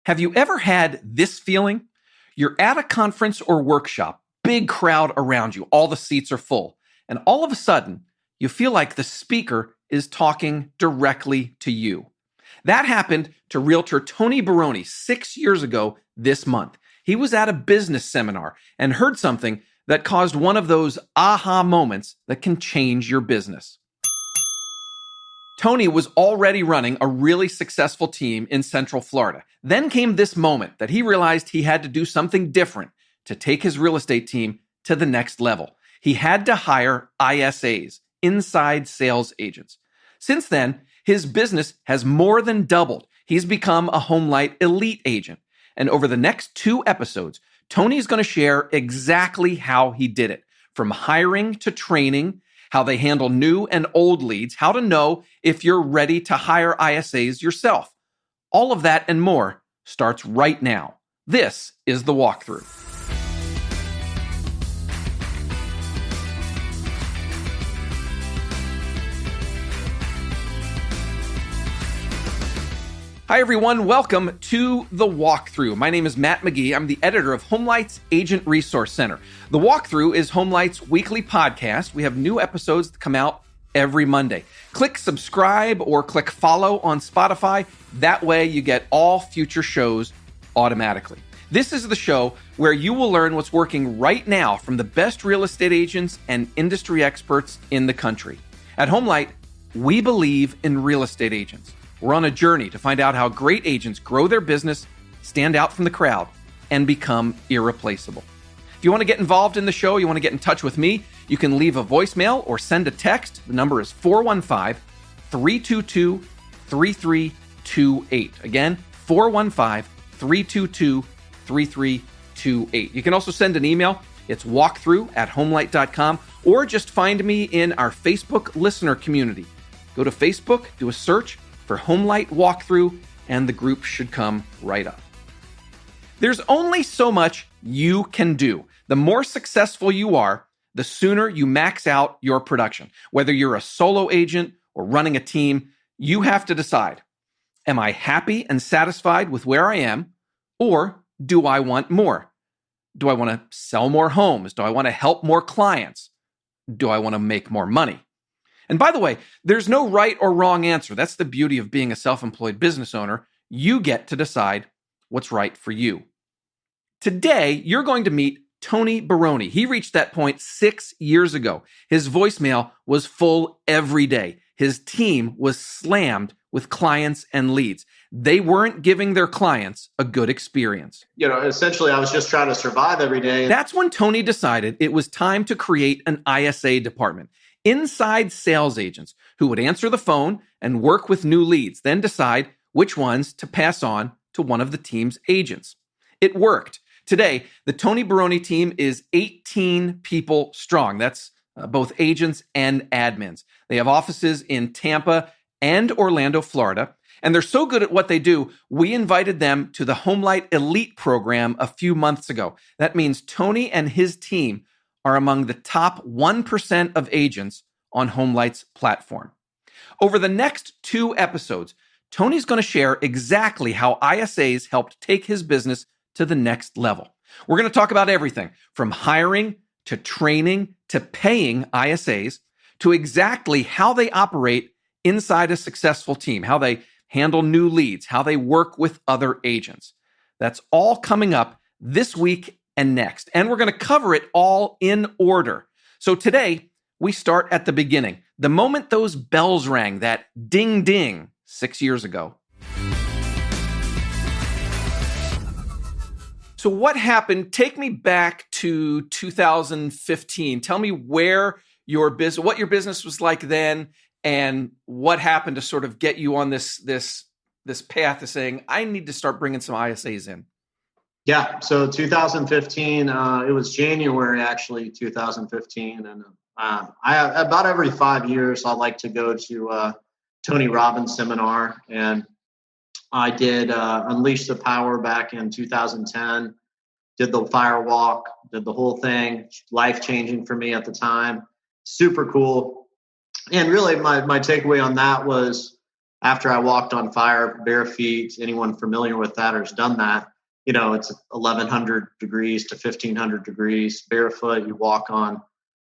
Have you ever had this feeling? You're at a conference or workshop, big crowd around you, all the seats are full, and all of a sudden, you feel like the speaker is talking directly to you. That happened to realtor Tony Baroni 6 years ago this month. He was at a business seminar and heard something that caused one of those aha moments that can change your business. Tony was already running a really successful team in Central Florida. Then came this moment that he realized he had to do something different to take his real estate team to the next level. He had to hire ISAs, inside sales agents. Since then, his business has more than doubled. He's become a HomeLight elite agent. And over the next 2 episodes, Tony's going to share exactly how he did it, from hiring to training, how they handle new and old leads, how to know if you're ready to hire ISAs yourself. All of that and more starts right now. This is The Walkthrough. Hi, everyone. Welcome to The Walkthrough. My name is Matt McGee. I'm the editor of HomeLight's Agent Resource Center. The Walkthrough is HomeLight's weekly podcast. We have new episodes that come out every Monday. Click subscribe or click follow on Spotify. That way you get all future shows automatically. This is the show where you will learn what's working right now from the best real estate agents and industry experts in the country. At HomeLight, we believe in real estate agents. We're on a journey to find out how great agents grow their business, stand out from the crowd, and become irreplaceable. If you want to get involved in the show, you want to get in touch with me, you can leave a voicemail or send a text. The number is 415-322-3328. Again, 415-322-3328. You can also send an email. It's walkthrough@homelight.com, or just find me in our Facebook listener community. Go to Facebook, do a search for HomeLight Walkthrough, and the group should come right up. There's only so much you can do. The more successful you are, the sooner you max out your production. Whether you're a solo agent or running a team, you have to decide, am I happy and satisfied with where I am, or do I want more? Do I want to sell more homes? Do I want to help more clients? Do I want to make more money? And by the way, there's no right or wrong answer. That's the beauty of being a self-employed business owner. You get to decide what's right for you. Today, you're going to meet Tony Baroni. He reached that point 6 years ago. His voicemail was full every day. His team was slammed with clients and leads. They weren't giving their clients a good experience. Essentially, I was just trying to survive every day. That's when Tony decided it was time to create an ISA department. Inside sales agents who would answer the phone and work with new leads, then decide which ones to pass on to one of the team's agents. It worked. Today, the Tony Baroni team is 18 people strong. That's both agents and admins. They have offices in Tampa and Orlando, Florida, and they're so good at what they do, we invited them to the HomeLight Elite program a few months ago. That means Tony and his team are among the top 1% of agents on HomeLight's platform. Over the next 2 episodes, Tony's going to share exactly how ISAs helped take his business to the next level. We're going to talk about everything from hiring to training to paying ISAs to exactly how they operate inside a successful team, how they handle new leads, how they work with other agents. That's all coming up this week and next. And we're going to cover it all in order. So today, we start at the beginning. The moment those bells rang, that ding ding 6 years ago. So what happened? Take me back to 2015. Tell me what your business was like then, and what happened to sort of get you on this path of saying, I need to start bringing some ISAs in. Yeah, so 2015, it was January, actually, 2015. And I about every 5 years, I like to go to Tony Robbins seminar. And I did Unleash the Power back in 2010, did the fire walk, did the whole thing, life-changing for me at the time, super cool. And really my takeaway on that was after I walked on fire, bare feet, anyone familiar with that or has done that, it's 1100 degrees to 1500 degrees barefoot. You walk on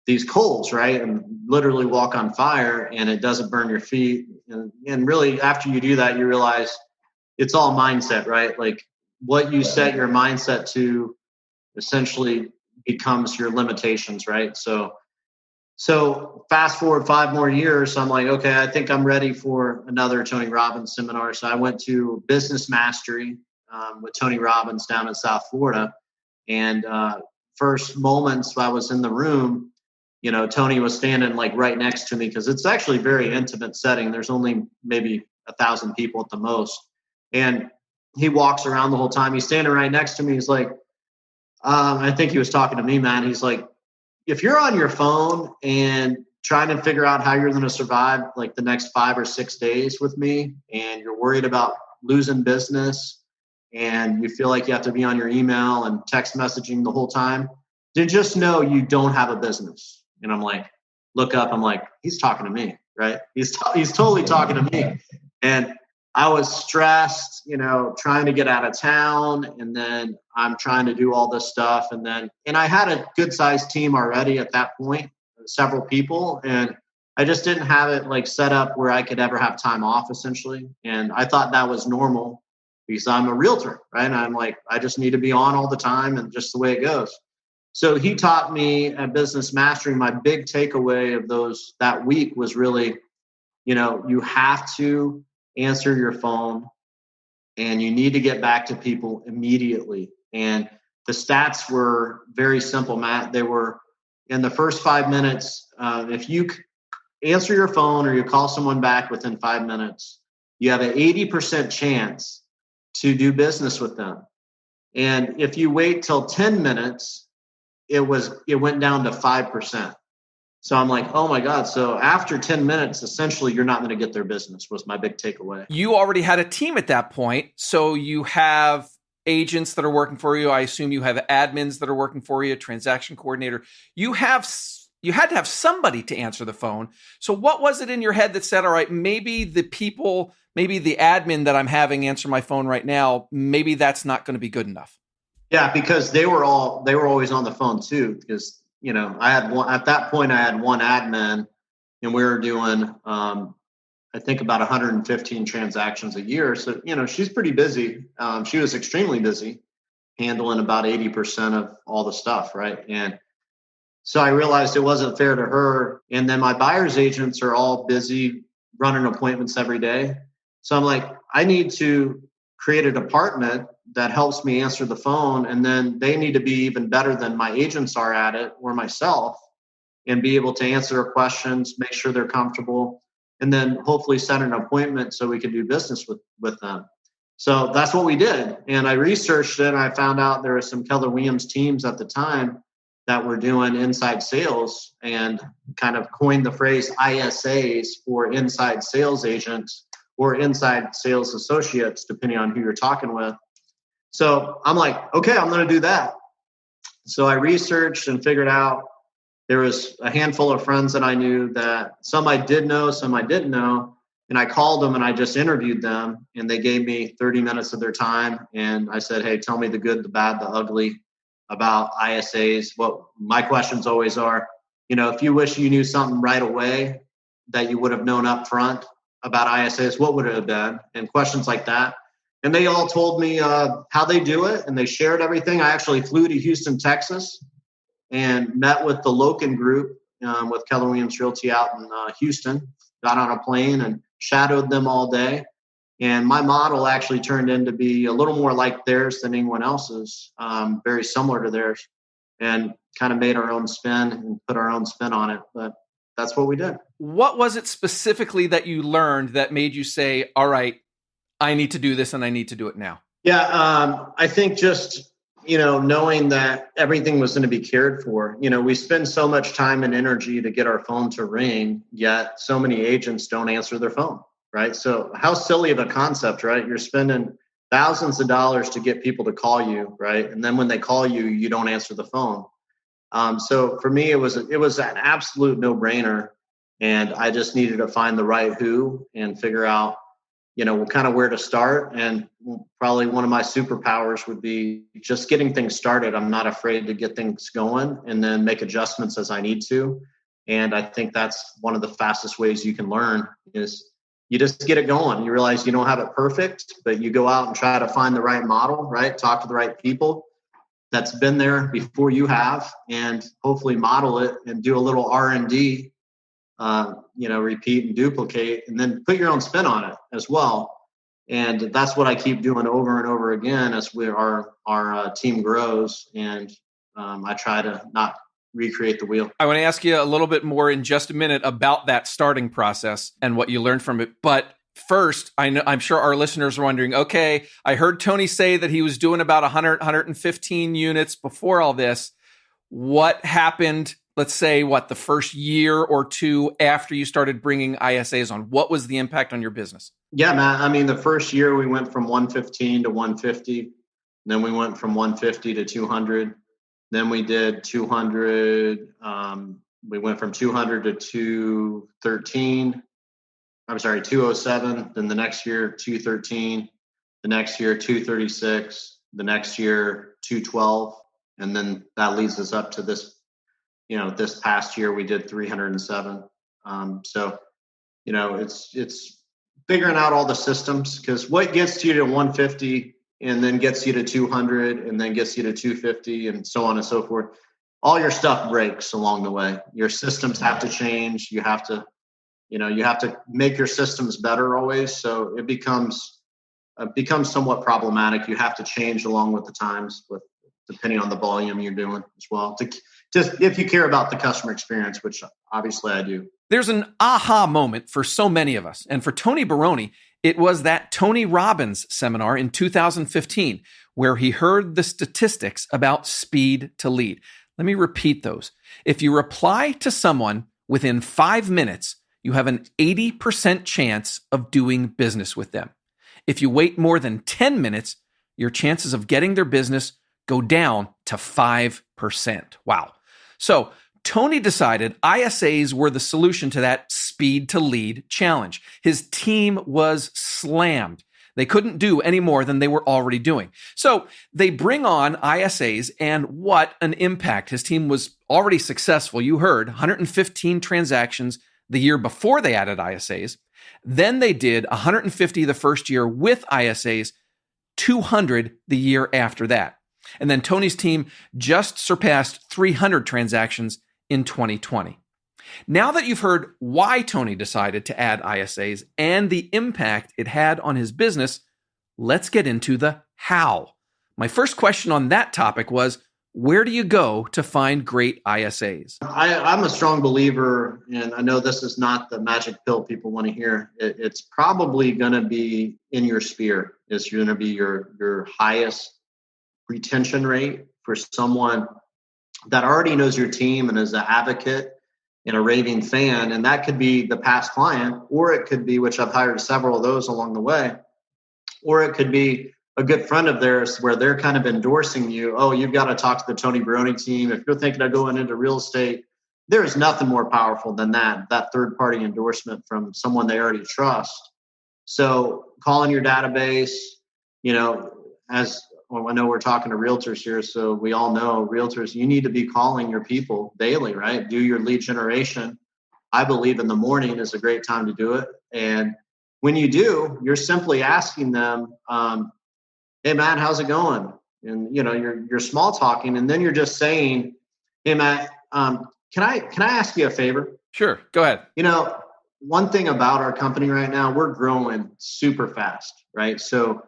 these coals, right? And literally walk on fire, and it doesn't burn your feet. And really, after you do that, you realize it's all mindset, right? Like what you set your mindset to essentially becomes your limitations, right? So fast forward 5 more years, I'm like, okay, I think I'm ready for another Tony Robbins seminar. So I went to Business Mastery with Tony Robbins down in South Florida. And first moments I was in the room, Tony was standing like right next to me, because it's actually a very intimate setting. There's only maybe 1,000 people at the most. And he walks around the whole time. He's standing right next to me. He's like, I think he was talking to me, man. He's like, if you're on your phone and trying to figure out how you're going to survive like the next 5 or 6 days with me, and you're worried about losing business, and you feel like you have to be on your email and text messaging the whole time, then just know you don't have a business. And I'm like, look up. I'm like, he's talking to me, right? He's totally talking to me. And I was stressed, trying to get out of town, and then I'm trying to do all this stuff. And I had a good sized team already at that point, several people, and I just didn't have it like set up where I could ever have time off, essentially. And I thought that was normal because I'm a realtor, right? And I'm like, I just need to be on all the time, and just the way it goes. So he taught me at Business Mastery. My big takeaway of that week was really, you have to answer your phone, and you need to get back to people immediately. And the stats were very simple, Matt. They were in the first 5 minutes. If you answer your phone or you call someone back within 5 minutes, you have an 80% chance to do business with them. And if you wait till 10 minutes, it went down to 5%. So I'm like, oh my God. So after 10 minutes, essentially, you're not going to get their business, was my big takeaway. You already had a team at that point. So you have agents that are working for you. I assume you have admins that are working for you, a transaction coordinator. You had to have somebody to answer the phone. So what was it in your head that said, all right, maybe the admin that I'm having answer my phone right now, maybe that's not going to be good enough? Yeah, because they were always on the phone too, because I had one at that point. I had one admin, and we were doing, I think, about 115 transactions a year. So, she's pretty busy. She was extremely busy, handling about 80% of all the stuff, right? And so I realized it wasn't fair to her. And then my buyer's agents are all busy running appointments every day. So I'm like, I need to create a department that helps me answer the phone, and then they need to be even better than my agents are at it, or myself, and be able to answer their questions, make sure they're comfortable, and then hopefully set an appointment so we can do business with them. So that's what we did. And I researched it, and I found out there were some Keller Williams teams at the time that were doing inside sales, and kind of coined the phrase ISAs for inside sales agents or inside sales associates, depending on who you're talking with. So I'm like, okay, I'm going to do that. So I researched and figured out there was a handful of friends that I knew, that some I did know, some I didn't know. And I called them and I just interviewed them, and they gave me 30 minutes of their time. And I said, hey, tell me the good, the bad, the ugly about ISAs. What my questions always are, if you wish you knew something right away that you would have known up front about ISAs, what would it have been? And questions like that. And they all told me how they do it, and they shared everything. I actually flew to Houston, Texas, and met with the Loken Group with Keller Williams Realty out in Houston. Got on a plane and shadowed them all day. And my model actually turned in to be a little more like theirs than anyone else's, very similar to theirs, and kind of made our own spin and put our own spin on it. But that's what we did. What was it specifically that you learned that made you say, all right, I need to do this and I need to do it now? Yeah, I think just, knowing that everything was going to be cared for. We spend so much time and energy to get our phone to ring, yet so many agents don't answer their phone, right? So how silly of a concept, right? You're spending thousands of dollars to get people to call you, right? And then when they call you, you don't answer the phone. So for me, it was an absolute no-brainer. And I just needed to find the right who and figure out kind of where to start. And probably one of my superpowers would be just getting things started. I'm not afraid to get things going and then make adjustments as I need to. And I think that's one of the fastest ways you can learn is you just get it going. You realize you don't have it perfect, but you go out and try to find the right model, right? Talk to the right people that's been there before you have, and hopefully model it and do a little R&D, repeat and duplicate, and then put your own spin on it as well. And that's what I keep doing over and over again as our team grows. And I try to not recreate the wheel. I want to ask you a little bit more in just a minute about that starting process and what you learned from it. But first, I'm sure our listeners are wondering, okay, I heard Tony say that he was doing about 100, 115 units before all this. What happened, let's say, the first year or two after you started bringing ISAs on? What was the impact on your business? Yeah, man. I mean, the first year we went from 115 to 150. Then we went from 150 to 200. Then we did 200. We went from 200 to 213. I'm sorry, 207. Then the next year, 213. The next year, 236. The next year, 212. And then that leads us up to this, this past year we did 307. It's figuring out all the systems, because what gets you to 150 and then gets you to 200 and then gets you to 250 and so on and so forth. All your stuff breaks along the way. Your systems have to change. You have to make your systems better always. So it becomes somewhat problematic. You have to change along with the times, depending on the volume you're doing as well. Just if you care about the customer experience, which obviously I do. There's an aha moment for so many of us. And for Tony Baroni, it was that Tony Robbins seminar in 2015, where he heard the statistics about speed to lead. Let me repeat those. If you reply to someone within 5 minutes, you have an 80% chance of doing business with them. If you wait more than 10 minutes, your chances of getting their business go down to 5%. Wow. So Tony decided ISAs were the solution to that speed to lead challenge. His team was slammed. They couldn't do any more than they were already doing. So they bring on ISAs, and what an impact. His team was already successful. You heard 115 transactions the year before they added ISAs. Then they did 150 the first year with ISAs, 200 the year after that. And then Tony's team just surpassed 300 transactions in 2020. Now that you've heard why Tony decided to add ISAs and the impact it had on his business, let's get into the how. My first question on that topic was, where do you go to find great ISAs? I'm a strong believer, and I know this is not the magic pill people want to hear. It's probably going to be in your sphere. It's going to be your highest retention rate for someone that already knows your team and is an advocate and a raving fan. And that could be the past client, or it could be, which I've hired several of those along the way, or it could be a good friend of theirs where they're kind of endorsing you. Oh, you've got to talk to the Tony Baroni team. If you're thinking of going into real estate, there is nothing more powerful than that third party endorsement from someone they already trust. So calling your database, as well, I know we're talking to realtors here, so we all know realtors, you need to be calling your people daily, right? Do your lead generation. I believe in the morning is a great time to do it. And when you do, you're simply asking them, hey, Matt, how's it going? And, you're small talking, and then you're just saying, hey, Matt, can I ask you a favor? Sure. Go ahead. One thing about our company right now, we're growing super fast, right? So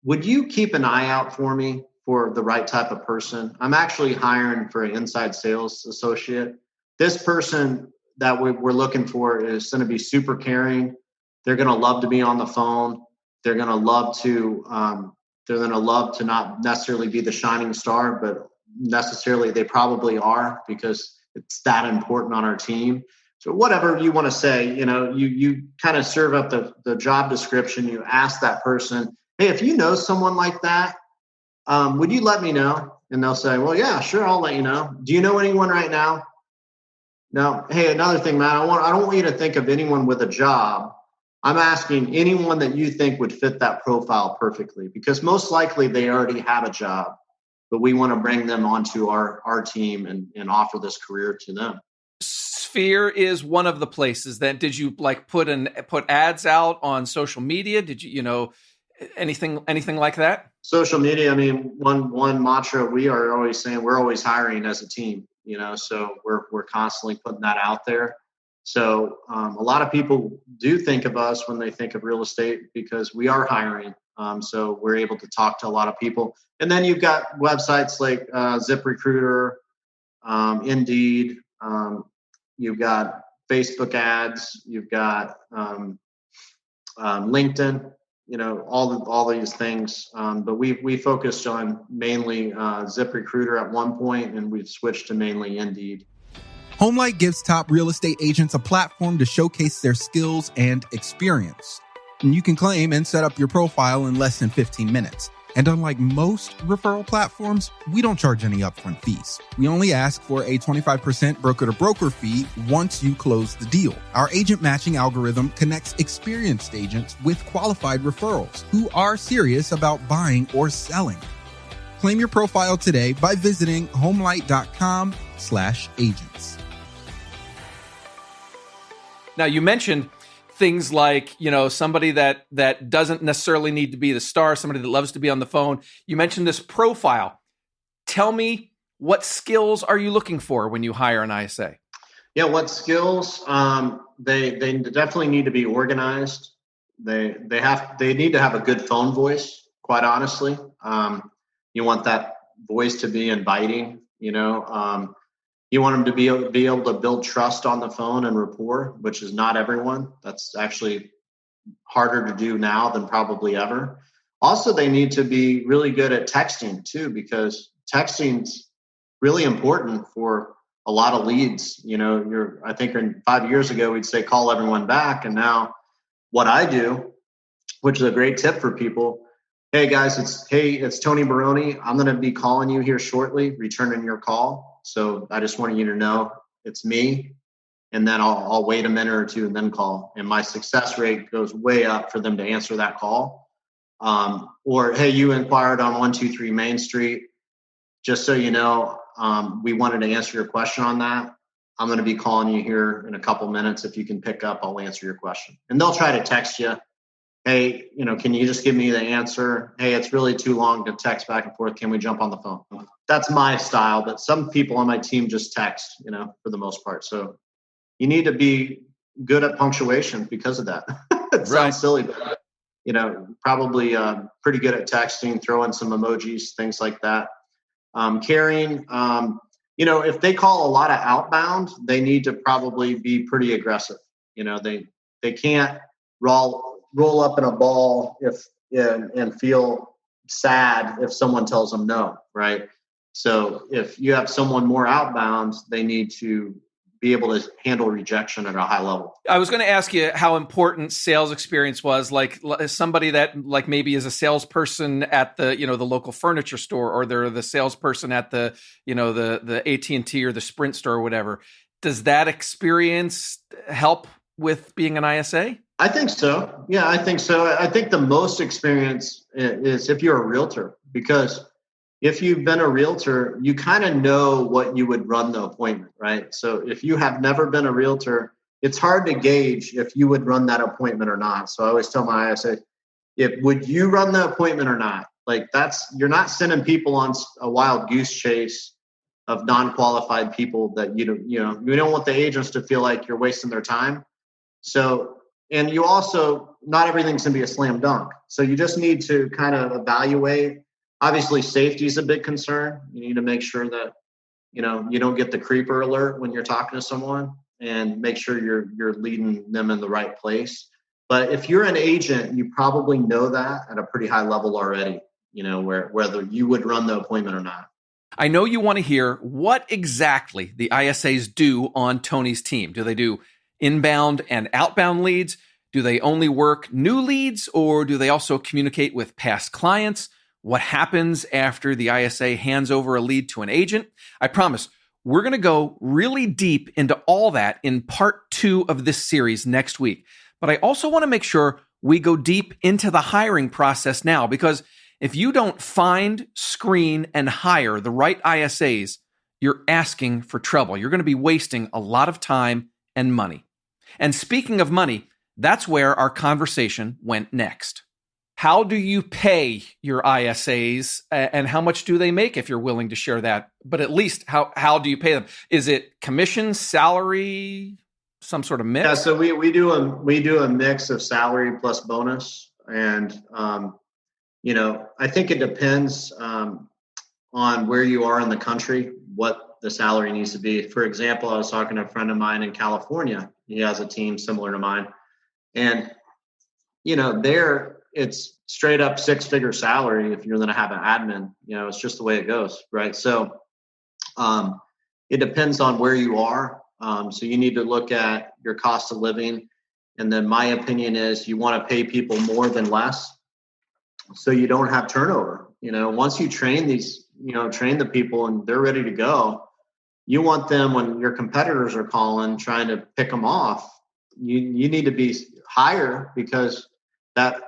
would you keep an eye out for me for the right type of person? I'm actually hiring for an inside sales associate. This person that we're looking for is going to be super caring. They're going to love to be on the phone. They're going to love to not necessarily be the shining star, but necessarily they probably are, because it's that important on our team. So whatever you want to say, you kind of serve up the job description. You ask that person, hey, if you know someone like that, would you let me know? And they'll say, well, yeah, sure, I'll let you know. Do you know anyone right now? No. Hey, another thing, Matt, I don't want you to think of anyone with a job. I'm asking anyone that you think would fit that profile perfectly, because most likely they already have a job, but we want to bring them onto our team and offer this career to them. Sphere is one of the places. Then did you like put ads out on social media? Did you anything like that? Social media, I mean, one mantra we are always saying, we're always hiring as a team, so we're constantly putting that out there. So a lot of people do think of us when they think of real estate because we are hiring. So we're able to talk to a lot of people. And then you've got websites like ZipRecruiter, Indeed, you've got Facebook ads, you've got LinkedIn, all these things. But we focused on mainly ZipRecruiter at one point, and we've switched to mainly Indeed. HomeLight gives top real estate agents a platform to showcase their skills and experience. And you can claim and set up your profile in less than 15 minutes. And unlike most referral platforms, we don't charge any upfront fees. We only ask for a 25% broker-to-broker fee once you close the deal. Our agent matching algorithm connects experienced agents with qualified referrals who are serious about buying or selling. Claim your profile today by visiting homelight.com/agents. Now, you mentioned things like, somebody that doesn't necessarily need to be the star, somebody that loves to be on the phone. You mentioned this profile. Tell me, what skills are you looking for when you hire an ISA? Yeah, what skills? They definitely need to be organized. They need to have a good phone voice, quite honestly. You want that voice to be inviting, You want them to be able to build trust on the phone and rapport, which is not everyone. That's actually harder to do now than probably ever. Also, they need to be really good at texting too, because texting's really important for a lot of leads. I think 5 years ago, we'd say call everyone back. And now what I do, which is a great tip for people, hey guys, it's Tony Baroni. I'm going to be calling you here shortly, returning your call. So I just wanted you to know it's me, and then I'll wait a minute or two and then call. And my success rate goes way up for them to answer that call. Or, hey, you inquired on 123 Main Street. Just so you know, we wanted to answer your question on that. I'm going to be calling you here in a couple minutes. If you can pick up, I'll answer your question. And they'll try to text you. Hey, can you just give me the answer? Hey, it's really too long to text back and forth. Can we jump on the phone? That's my style, but some people on my team just text, for the most part. So you need to be good at punctuation because of that. It sounds silly, but, probably pretty good at texting, throw in some emojis, things like that. Carrying, if they call a lot of outbound, they need to probably be pretty aggressive. They can't roll up in a ball and feel sad if someone tells them no, right? So if you have someone more outbound, they need to be able to handle rejection at a high level. I was going to ask you how important sales experience was, like somebody that like maybe is a salesperson at the, the local furniture store, or they're the salesperson at the, the AT&T or the Sprint store or whatever. Does that experience help with being an ISA? I think so. Yeah, I think so. I think the most experience is if you're a realtor, because if you've been a realtor, you kind of know what you would run the appointment, right? So if you have never been a realtor, it's hard to gauge if you would run that appointment or not. So I always tell my ISA, would you run the appointment or not? Like you're not sending people on a wild goose chase of non-qualified people that you don't want the agents to feel like you're wasting their time. So, and you also, not everything's going to be a slam dunk. So you just need to kind of evaluate. Obviously, safety is a big concern. You need to make sure that, you don't get the creeper alert when you're talking to someone, and make sure you're leading them in the right place. But if you're an agent, you probably know that at a pretty high level already, whether you would run the appointment or not. I know you want to hear what exactly the ISAs do on Tony's team. Do they do inbound and outbound leads? Do they only work new leads, or do they also communicate with past clients? What happens after the ISA hands over a lead to an agent? I promise we're going to go really deep into all that in part 2 of this series next week. But I also want to make sure we go deep into the hiring process now, because if you don't find, screen, and hire the right ISAs, you're asking for trouble. You're going to be wasting a lot of time and money. And speaking of money, that's where our conversation went next. How do you pay your ISAs, and how much do they make, if you're willing to share that? But at least how do you pay them? Is it commission, salary, some sort of mix? Yeah, so we do a mix of salary plus bonus, and I think it depends on where you are in the country, what the salary needs to be. For example, I was talking to a friend of mine in California. He has a team similar to mine, and there it's straight up 6-figure salary if you're going to have an admin. It's just the way it goes, right? So it depends on where you are. So you need to look at your cost of living. And then my opinion is you want to pay people more than less, so you don't have turnover. Once you train train the people and they're ready to go, you want them, when your competitors are calling, trying to pick them off, you need to be higher, because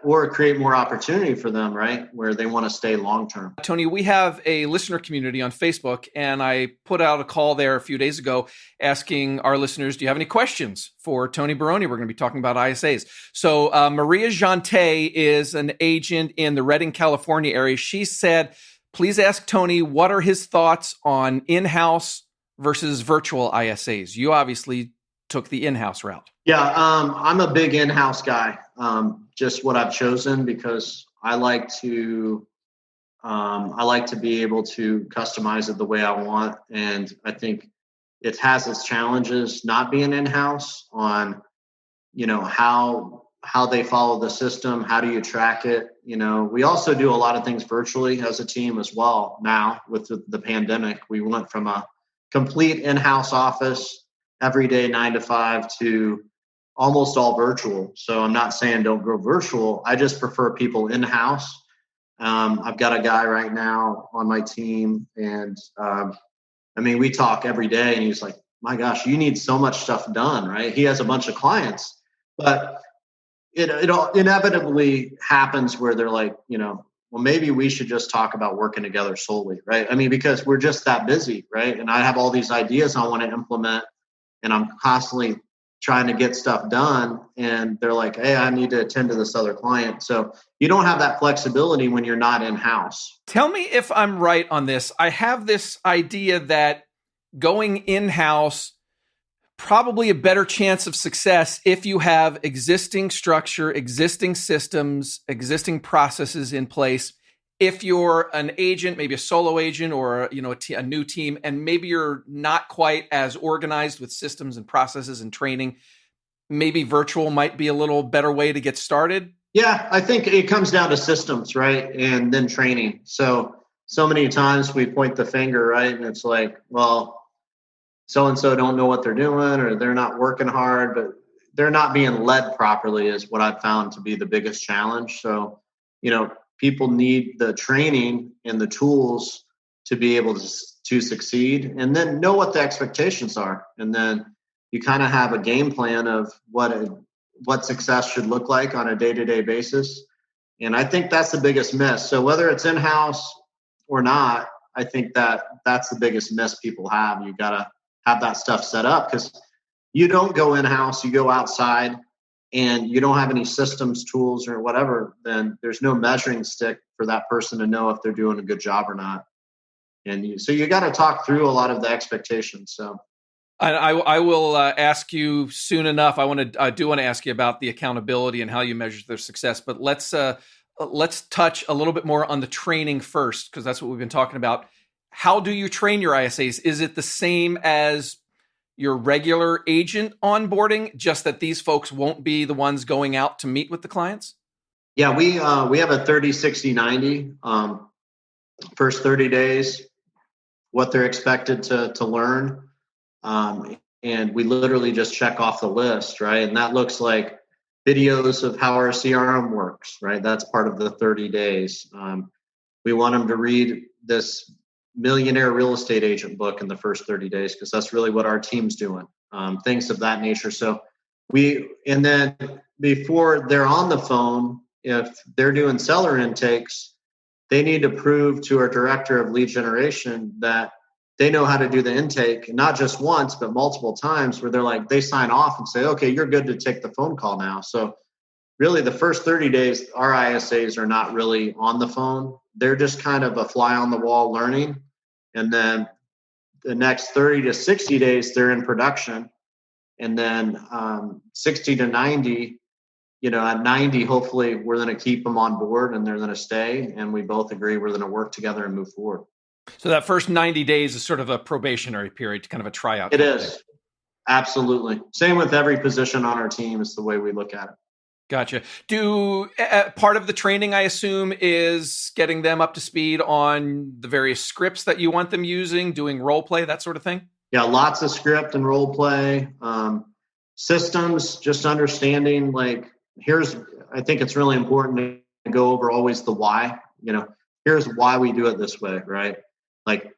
or create more opportunity for them, right? Where they want to stay long-term. Tony, we have a listener community on Facebook, and I put out a call there a few days ago asking our listeners, do you have any questions for Tony Baroni? We're going to be talking about ISAs. So Maria Jante is an agent in the Redding, California area. She said, please ask Tony, what are his thoughts on in-house versus virtual ISAs? You obviously took the in-house route. Yeah, I'm a big in-house guy. Just what I've chosen, because I like to be able to customize it the way I want, and I think it has its challenges not being in-house on, how they follow the system, how do you track it. We also do a lot of things virtually as a team as well. Now with the pandemic, we went from a complete in-house office every day 9 to 5 to almost all virtual. So I'm not saying don't go virtual. I just prefer people in-house. I've got a guy right now on my team, and we talk every day, and he's like, my gosh, you need so much stuff done, right? He has a bunch of clients, but it inevitably happens where they're like, well, maybe we should just talk about working together solely, right? Because we're just that busy, right? And I have all these ideas I want to implement, and I'm constantly trying to get stuff done, and they're like, hey, I need to attend to this other client. So you don't have that flexibility when you're not in-house. Tell me if I'm right on this. I have this idea that going in-house, probably a better chance of success if you have existing structure, existing systems, existing processes in place. If you're an agent, maybe a solo agent, or a new team, and maybe you're not quite as organized with systems and processes and training, maybe virtual might be a little better way to get started. Yeah, I think it comes down to systems, right? And then training. So many times we point the finger, right? And it's like, well, so-and-so don't know what they're doing, or they're not working hard, but they're not being led properly is what I've found to be the biggest challenge. So, people need the training and the tools to be able to succeed, and then know what the expectations are. And then you kind of have a game plan of what success should look like on a day-to-day basis. And I think that's the biggest miss. So whether it's in-house or not, I think that's the biggest miss people have. You got to have that stuff set up, because you don't go in-house, you go outside, and you don't have any systems, tools, or whatever, then there's no measuring stick for that person to know if they're doing a good job or not. And so you got to talk through a lot of the expectations. So I will ask you soon enough. I do want to ask you about the accountability and how you measure their success. But let's touch a little bit more on the training first, because that's what we've been talking about. How do you train your ISAs? Is it the same as your regular agent onboarding, just that these folks won't be the ones going out to meet with the clients? Yeah, we have a 30, 60, 90. First 30 days, what they're expected to learn. And we literally just check off the list, right? And that looks like videos of how our CRM works, right? That's part of the 30 days. We want them to read this millionaire real estate agent book in the first 30 days, because that's really what our team's doing, things of that nature. So and then before they're on the phone, if they're doing seller intakes, they need to prove to our director of lead generation that they know how to do the intake, not just once, but multiple times, where they're like, they sign off and say, okay, you're good to take the phone call now. So really the first 30 days, our ISAs are not really on the phone. They're just kind of a fly on the wall learning. And then the next 30 to 60 days, they're in production. And then 60 to 90, at 90, hopefully we're going to keep them on board and they're going to stay. And we both agree we're going to work together and move forward. So that first 90 days is sort of a probationary period, kind of a tryout. It is. Absolutely. Same with every position on our team is the way we look at it. Gotcha. Part of the training, I assume, is getting them up to speed on the various scripts that you want them using, doing role play, that sort of thing? Yeah, lots of script and role play. Systems, just understanding, I think it's really important to go over always the why. Here's why we do it this way, right?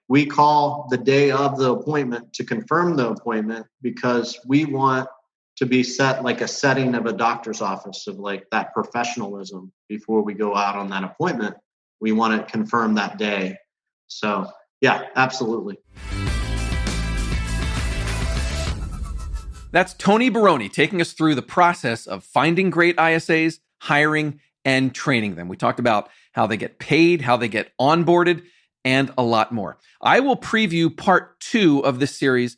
We call the day of the appointment to confirm the appointment because we want to be set like a setting of a doctor's office of that professionalism before we go out on that appointment. We want to confirm that day. So yeah, absolutely. That's Tony Baroni taking us through the process of finding great ISAs, hiring, and training them. We talked about how they get paid, how they get onboarded, and a lot more. I will preview part 2 of this series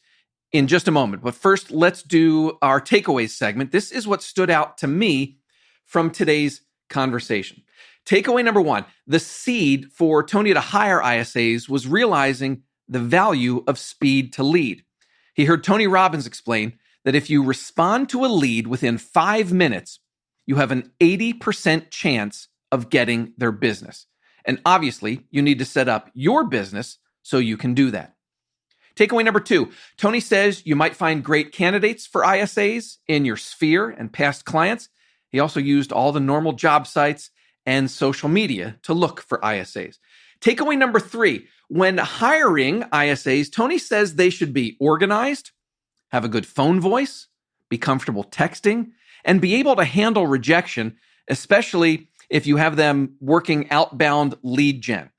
in just a moment. But first, let's do our takeaways segment. This is what stood out to me from today's conversation. Takeaway number 1, the seed for Tony to hire ISAs was realizing the value of speed to lead. He heard Tony Robbins explain that if you respond to a lead within 5 minutes, you have an 80% chance of getting their business. And obviously, you need to set up your business so you can do that. Takeaway number 2, Tony says you might find great candidates for ISAs in your sphere and past clients. He also used all the normal job sites and social media to look for ISAs. Takeaway number 3, when hiring ISAs, Tony says they should be organized, have a good phone voice, be comfortable texting, and be able to handle rejection, especially if you have them working outbound lead gen.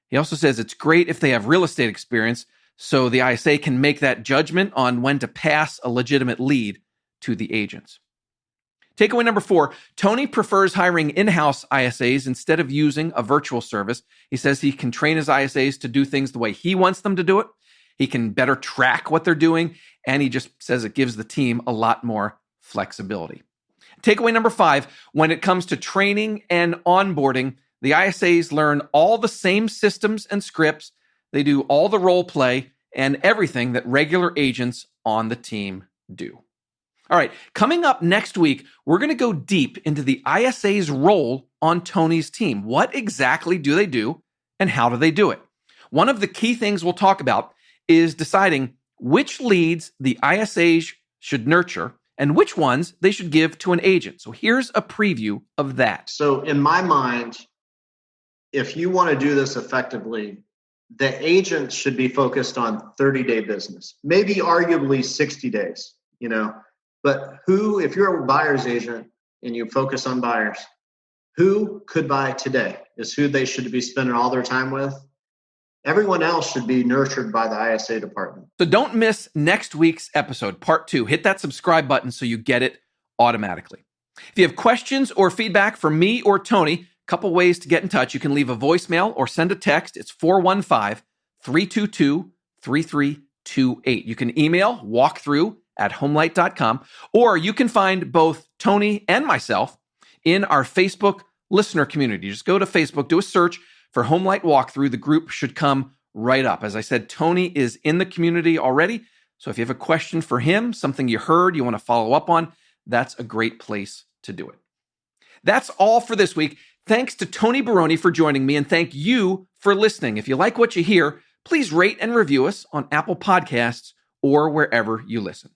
He also says it's great if they have real estate experience, so the ISA can make that judgment on when to pass a legitimate lead to the agents. Takeaway number 4, Tony prefers hiring in-house ISAs instead of using a virtual service. He says he can train his ISAs to do things the way he wants them to do it. He can better track what they're doing, and he just says it gives the team a lot more flexibility. Takeaway number 5, when it comes to training and onboarding, the ISAs learn all the same systems and scripts. They do all the role play and everything that regular agents on the team do. All right, coming up next week, we're going to go deep into the ISA's role on Tony's team. What exactly do they do and how do they do it? One of the key things we'll talk about is deciding which leads the ISAs should nurture and which ones they should give to an agent. So here's a preview of that. So in my mind, if you want to do this effectively, the agent should be focused on 30-day business, maybe arguably 60 days, but if you're a buyer's agent and you focus on buyers, who could buy today is who they should be spending all their time with. Everyone else should be nurtured by the ISA department. So don't miss next week's episode, part 2. Hit that subscribe button so you get it automatically. If you have questions or feedback for me or Tony, a couple ways to get in touch. You can leave a voicemail or send a text. It's 415-322-3328. You can email walkthrough@homelight.com, or you can find both Tony and myself in our Facebook listener community. Just go to Facebook, do a search for HomeLight Walkthrough. The group should come right up. As I said, Tony is in the community already. So if you have a question for him, something you heard, you want to follow up on, that's a great place to do it. That's all for this week. Thanks to Tony Baroni for joining me, and thank you for listening. If you like what you hear, please rate and review us on Apple Podcasts or wherever you listen.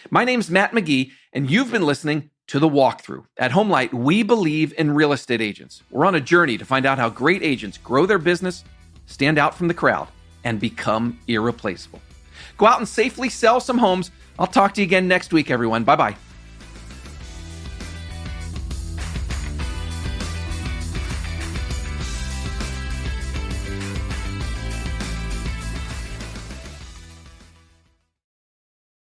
My name's Matt McGee, and you've been listening to The Walkthrough. At HomeLight, we believe in real estate agents. We're on a journey to find out how great agents grow their business, stand out from the crowd, and become irreplaceable. Go out and safely sell some homes. I'll talk to you again next week, everyone. Bye-bye.